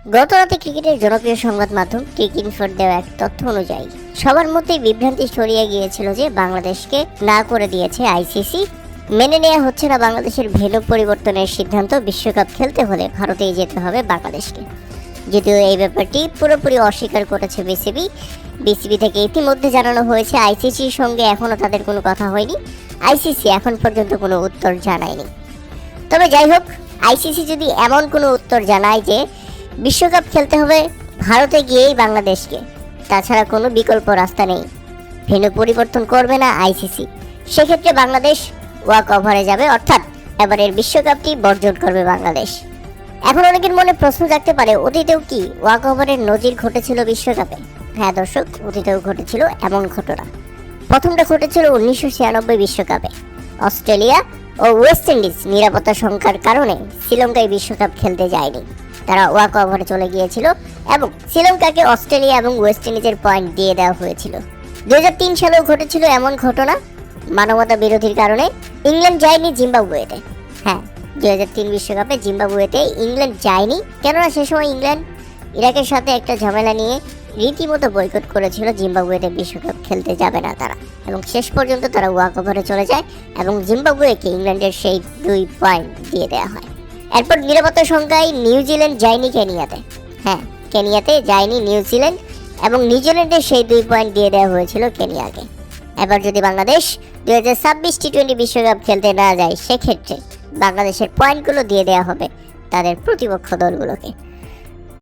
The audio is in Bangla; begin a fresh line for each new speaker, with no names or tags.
গত রাতে ক্রিকেটের জনপ্রিয় সংবাদ মাধ্যম ক্রিকইনফোর দেওয়া এক তথ্য অনুযায়ী সবার মধ্যেই বিভ্রান্তি ছড়িয়ে গিয়েছিল যে বাংলাদেশকে না করে দিয়েছে আইসিসি। মেনে নেওয়া হচ্ছে না বাংলাদেশের ভেন্যু পরিবর্তনের সিদ্ধান্ত। বিশ্বকাপ খেলতে হলে ভারতেই যেতে হবে বাংলাদেশকে। যদিও এই ব্যাপারটি পুরোপুরি অস্বীকার করেছে বিসিবি থেকে ইতিমধ্যে জানানো হয়েছে আইসিসির সঙ্গে এখনও তাদের কোনো কথা হয়নি। আইসিসি এখন পর্যন্ত কোনো উত্তর জানায়নি। তবে যাই হোক, আইসিসি যদি এমন কোনো উত্তর জানায় যে বিশ্বকাপ খেলতে হবে ভারতে গিয়েই বাংলাদেশকে, তাছাড়া কোনো বিকল্প রাস্তা নেই, ভেন্যু পরিবর্তন করবে না আইসিসি, সেক্ষেত্রে বাংলাদেশ ওয়াক ওভারে যাবে, অর্থাৎ এবারের বিশ্বকাপটি বর্জন করবে বাংলাদেশ। এখন অনেকের মনে প্রশ্ন জাগতে পারে, অতীতেও কি ওয়াক ওভারের নজির ঘটেছিল বিশ্বকাপে? হ্যাঁ দর্শক, অতীতেও ঘটেছিল এমন ঘটনা। প্রথমটা ঘটেছিল 1996 বিশ্বকাপে। অস্ট্রেলিয়া ও ওয়েস্ট ইন্ডিজ নিরাপত্তা শঙ্কার কারণে শ্রীলঙ্কায় বিশ্বকাপ খেলতে যায়নি। তারা ওয়াক ওভারে চলে গিয়েছিল এবং শ্রীলঙ্কাকে অস্ট্রেলিয়া এবং ওয়েস্ট ইন্ডিজের পয়েন্ট দিয়ে দেওয়া হয়েছিল। 2003 সালেও ঘটেছিল এমন ঘটনা। মানবতা বিরোধীর কারণে ইংল্যান্ড যায়নি জিম্বাবুয়েতে। হ্যাঁ, 2003 বিশ্বকাপে জিম্বাবুয়েতে ইংল্যান্ড যায়নি, কেননা সে সময় ইংল্যান্ড ইরাকের সাথে একটা ঝামেলা নিয়ে রীতিমতো বয়কট করেছিল। জিম্বাবুয়েতে বিশ্বকাপ খেলতে যাবে না তারা, এবং শেষ পর্যন্ত তারা ওয়াক ওভারে চলে যায় এবং জিম্বাবুয়েকে ইংল্যান্ডের সেই 2 পয়েন্ট দিয়ে দেওয়া হয়। এরপর নিরাপত্তা সংখ্যায় নিউজিল্যান্ড যায়নি কেনিয়াতে। হ্যাঁ, কেনিয়াতে যায়নি নিউজিল্যান্ড, এবং নিউজিল্যান্ডের সেই 2 পয়েন্ট দিয়ে দেওয়া হয়েছিল কেনিয়াকে। এবার যদি বাংলাদেশ 2026 টি-20 বিশ্বকাপ খেলতে না যায়, সেক্ষেত্রে বাংলাদেশের পয়েন্টগুলো দিয়ে দেওয়া হবে তাদের প্রতিপক্ষ দলগুলোকে।